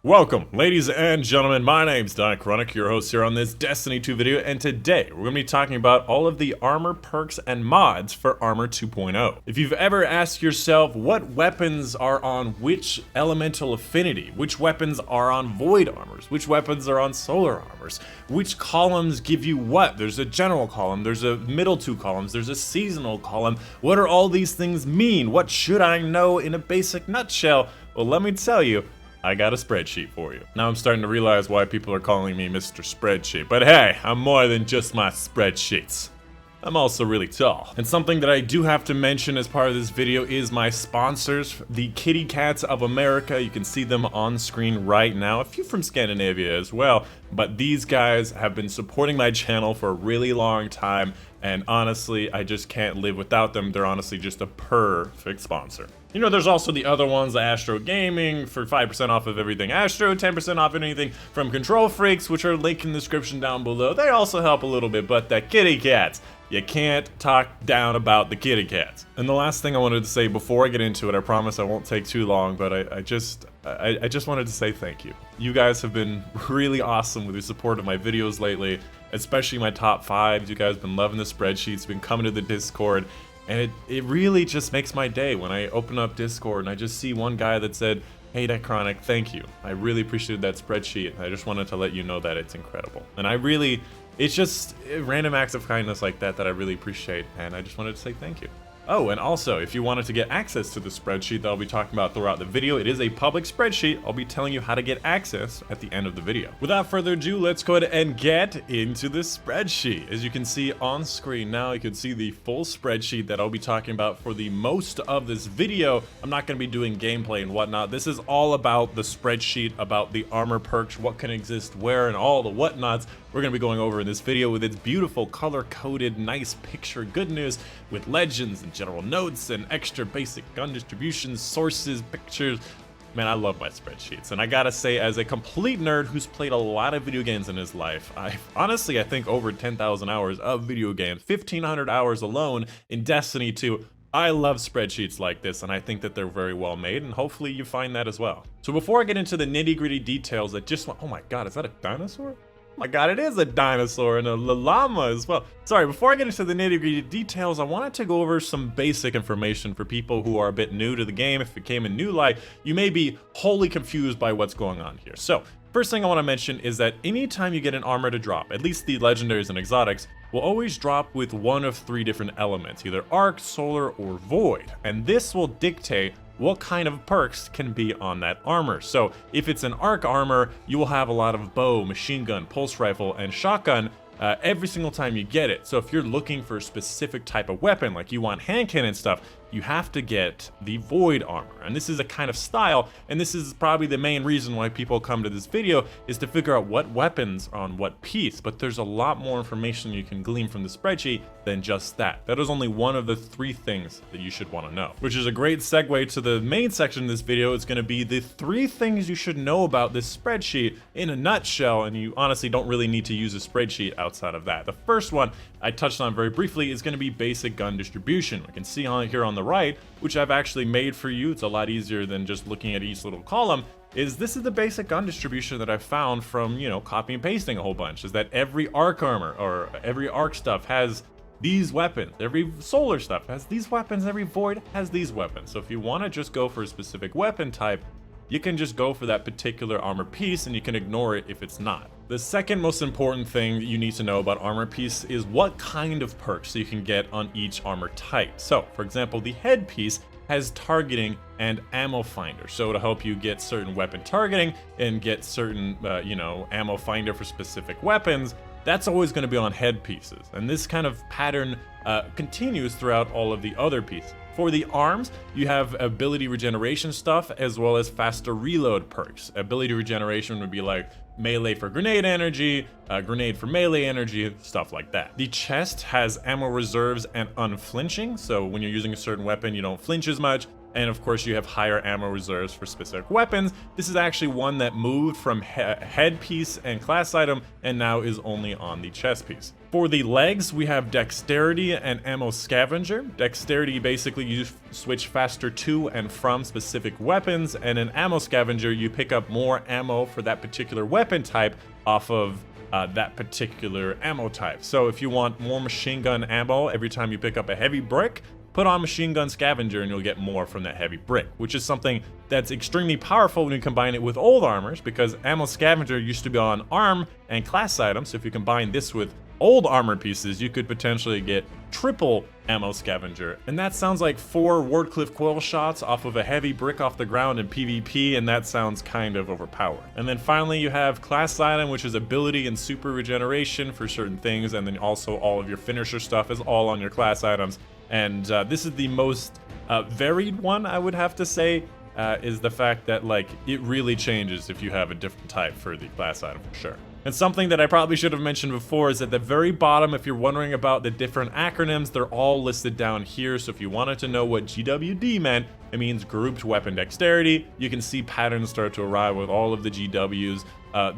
Welcome, ladies and gentlemen, my name's Dychronic, your host here on this Destiny 2 video, and today we're going to be talking about all of the armor perks and mods for Armor 2.0. If you've ever asked yourself what weapons are on which elemental affinity, which weapons are on void armors, which weapons are on solar armors, which columns give you what, there's a general column, there's a middle two columns, there's a seasonal column, what do all these things mean, what should I know in a basic nutshell? Well, let me tell you, I got a spreadsheet for you. Now I'm starting to realize why people are calling me Mr. Spreadsheet, but hey, I'm more than just my spreadsheets. I'm also really tall. And something that I do have to mention as part of this video is my sponsors, the Kitty Cats of America. You can see them on screen right now, a few from Scandinavia as well, but these guys have been supporting my channel for a really long time, and honestly, I just can't live without them. They're honestly just a perfect sponsor. You know, there's also the other ones, the Astro Gaming, for 5% off of everything Astro, 10% off anything from Kontrol Freaks, which are linked in the description down below. They also help a little bit, but the Kitty Cats, you can't talk down about the Kitty Cats. And the last thing I wanted to say before I get into it, I promise I won't take too long, but I just wanted to say thank you. You guys have been really awesome with your support of my videos lately, especially my top 5s. You guys have been loving the spreadsheets, been coming to the Discord. And it really just makes my day when I open up Discord and I just see one guy that said, "Hey Dychronic, thank you. I really appreciated that spreadsheet. I just wanted to let you know that it's incredible." And it's just random acts of kindness like that that I really appreciate, and I just wanted to say thank you. Oh, and also, if you wanted to get access to the spreadsheet that I'll be talking about throughout the video, it is a public spreadsheet. I'll be telling you how to get access at the end of the video. Without further ado, let's go ahead and get into the spreadsheet. As you can see on screen now, you can see the full spreadsheet that I'll be talking about for the most of this video. I'm not going to be doing gameplay and whatnot. This is all about the spreadsheet, about the armor perks, what can exist where, and all the whatnots we're going to be going over in this video with its beautiful color-coded, nice picture goodness with legends and general notes and extra basic gun distributions, sources, pictures. Man, I love my spreadsheets, and I gotta say, as a complete nerd who's played a lot of video games in his life, I think over 10,000 hours of video games, 1,500 hours alone in Destiny 2, I love spreadsheets like this, and I think that they're very well made, and hopefully you find that as well. So before I get into the nitty-gritty details, oh my god, is that a dinosaur? Oh my god, it is a dinosaur and a llama as well. Sorry, before I get into the nitty-gritty details, I wanted to go over some basic information for people who are a bit new to the game. If it came in new light, you may be wholly confused by what's going on here. So, first thing I want to mention is that anytime you get an armor to drop, at least the legendaries and exotics, will always drop with one of 3 different elements, either arc, solar, or void. And this will dictate what kind of perks can be on that armor. So if it's an arc armor, you will have a lot of bow, machine gun, pulse rifle, and shotgun every single time you get it. So if you're looking for a specific type of weapon, like you want hand cannon stuff, you have to get the void armor. And this is a kind of style, and this is probably the main reason why people come to this video, is to figure out what weapons are on what piece. But there's a lot more information you can glean from the spreadsheet than just that. That is only one of the 3 things that you should want to know. Which is a great segue to the main section of this video. It's going to be the 3 things you should know about this spreadsheet in a nutshell, and you honestly don't really need to use a spreadsheet outside of that. The first one I touched on very briefly is going to be basic gun distribution. We can see on here on the right, which I've actually made for you. It's a lot easier than just looking at each little column. This is the basic gun distribution that I found from, you know, copy and pasting a whole bunch, is that every arc armor or every arc stuff has these weapons, every solar stuff has these weapons, every void has these weapons. So if you want to just go for a specific weapon type, you can just go for that particular armor piece and you can ignore it if it's not. The second most important thing you need to know about armor piece is what kind of perks you can get on each armor type. So, for example, the headpiece has targeting and ammo finder, so to help you get certain weapon targeting and get certain, ammo finder for specific weapons. That's always going to be on headpieces, and this kind of pattern continues throughout all of the other pieces. For the arms, you have ability regeneration stuff as well as faster reload perks. Ability regeneration would be like melee for grenade energy, grenade for melee energy, stuff like that. The chest has ammo reserves and unflinching, so when you're using a certain weapon, you don't flinch as much. And of course, you have higher ammo reserves for specific weapons. This is actually one that moved from headpiece and class item and now is only on the chest piece. For the legs, we have Dexterity and Ammo Scavenger. Dexterity, basically you switch faster to and from specific weapons, and in Ammo Scavenger, you pick up more ammo for that particular weapon type off of that particular ammo type. So if you want more machine gun ammo every time you pick up a heavy brick, put on Machine Gun Scavenger and you'll get more from that heavy brick, which is something that's extremely powerful when you combine it with old armors, because Ammo Scavenger used to be on arm and class items, so if you combine this with old armor pieces, you could potentially get triple Ammo Scavenger. And that sounds like 4 Wardcliff Coil shots off of a heavy brick off the ground in PvP, and that sounds kind of overpowered. And then finally you have class item, which is ability and super regeneration for certain things, and then also all of your finisher stuff is all on your class items. And this is the most varied one, I would have to say, is the fact that like it really changes if you have a different type for the class item for sure. And something that I probably should have mentioned before is at the very bottom, if you're wondering about the different acronyms, they're all listed down here. So if you wanted to know what GWD meant, it means Grouped Weapon Dexterity. You can see patterns start to arrive with all of the GWs.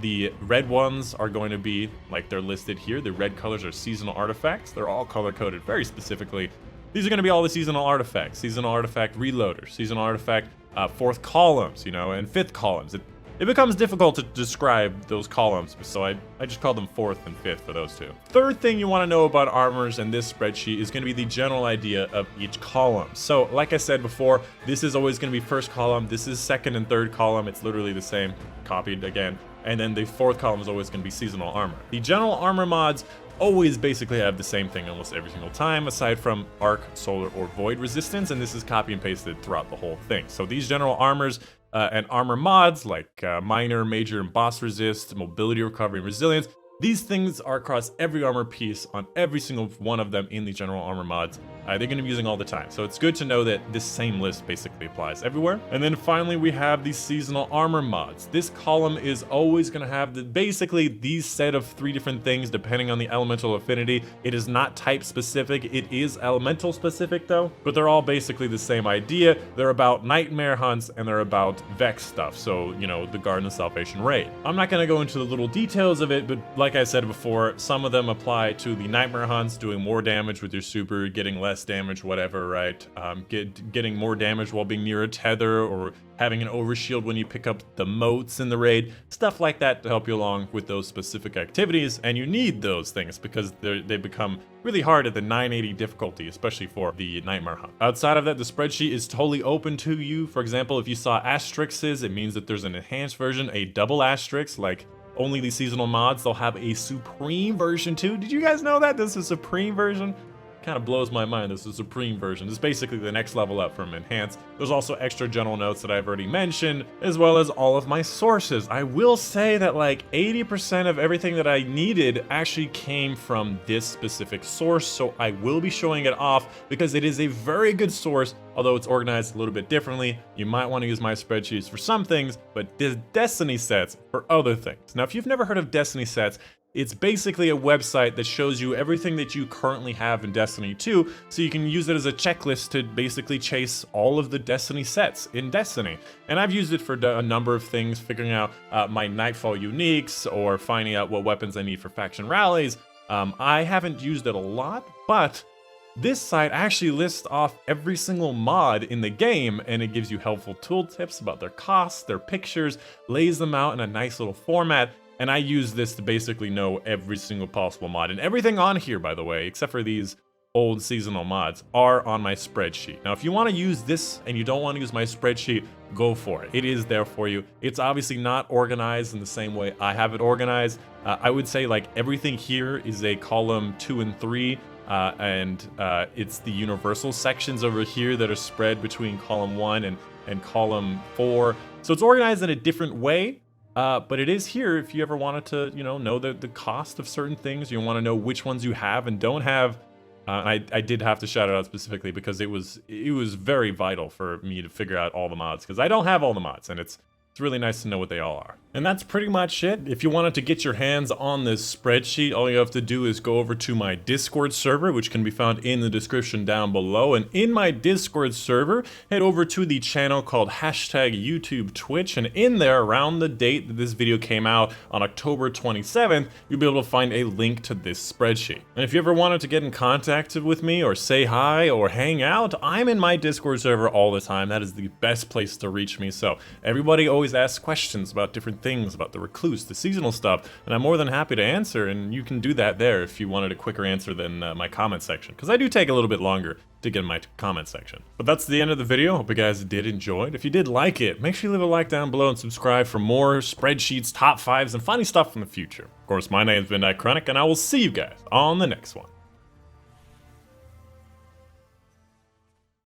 The red ones are going to be, like they're listed here, the red colors are seasonal artifacts. They're all color-coded very specifically. These are going to be all the seasonal artifacts, seasonal artifact reloaders, seasonal artifact 4th columns, you know, and 5th columns. It becomes difficult to describe those columns, so I just call them 4th and 5th for those two. Third thing you want to know about armors in this spreadsheet is going to be the general idea of each column. So like I said before, this is always going to be 1st column, this is 2nd and 3rd column, it's literally the same, copied again, and then the 4th column is always going to be seasonal armor. The general armor mods always basically have the same thing almost every single time, aside from arc, solar, or void resistance, and this is copy and pasted throughout the whole thing. So these general armors and armor mods like minor, major, and boss resist, mobility, recovery, and resilience, these things are across every armor piece on every single one of them in the general armor mods. They're going to be using all the time, so it's good to know that this same list basically applies everywhere. And then finally we have the seasonal armor mods. This column is always going to have basically these set of 3 different things depending on the elemental affinity. It is not type specific, it is elemental specific though, but they're all basically the same idea. They're about nightmare hunts and they're about Vex stuff, so you know, the Garden of Salvation raid. I'm not going to go into the little details of it, but like I said before, some of them apply to the nightmare hunts, doing more damage with your super, getting less damage, whatever, right? Getting more damage while being near a tether, or having an overshield when you pick up the moats in the raid, stuff like that to help you along with those specific activities. And you need those things because they become really hard at the 980 difficulty, especially for the nightmare hunt. Outside of that, the spreadsheet is totally open to you. For example, if you saw asterisks, it means that there's an enhanced version, a double asterisk, like only the seasonal mods, they'll have a supreme version too. Did you guys know that this is a supreme version? Kind of blows my mind. This is a supreme version. This is basically the next level up from enhanced. There's also extra general notes that I've already mentioned, as well as all of my sources. I will say that like 80% of everything that I needed actually came from this specific source, so I will be showing it off because it is a very good source, although it's organized a little bit differently. You might want to use my spreadsheets for some things, but the Destiny sets for other things. Now, if you've never heard of Destiny sets, it's basically a website that shows you everything that you currently have in Destiny 2, so you can use it as a checklist to basically chase all of the Destiny sets in Destiny. And I've used it for a number of things, figuring out my Nightfall uniques, or finding out what weapons I need for faction rallies. I haven't used it a lot, but this site actually lists off every single mod in the game, and it gives you helpful tooltips about their costs, their pictures, lays them out in a nice little format. And I use this to basically know every single possible mod. And everything on here, by the way, except for these old seasonal mods, are on my spreadsheet. Now, if you want to use this and you don't want to use my spreadsheet, go for it. It is there for you. It's obviously not organized in the same way I have it organized. I would say like everything here is a column 2 and 3. It's the universal sections over here that are spread between column 1 and column 4. So it's organized in a different way. But it is here if you ever wanted to, you know the cost of certain things. You want to know which ones you have and don't have. I did have to shout it out specifically because it was very vital for me to figure out all the mods, because I don't have all the mods, and it's really nice to know what they all are. And that's pretty much it. If you wanted to get your hands on this spreadsheet, all you have to do is go over to my Discord server, which can be found in the description down below. And in my Discord server, head over to the channel called #YouTube Twitch. And in there, around the date that this video came out on October 27th, you'll be able to find a link to this spreadsheet. And if you ever wanted to get in contact with me or say hi or hang out, I'm in my Discord server all the time. That is the best place to reach me. So everybody always asks questions about different things, about the recluse, the seasonal stuff, and I'm more than happy to answer, and you can do that there if you wanted a quicker answer than my comment section, because I do take a little bit longer to get in my comment section. But that's the end of the video. Hope you guys did enjoy it. If you did like it, make sure you leave a like down below and subscribe for more spreadsheets, top 5s, and funny stuff in the future. Of course, my name's been Dychronic, and I will see you guys on the next one.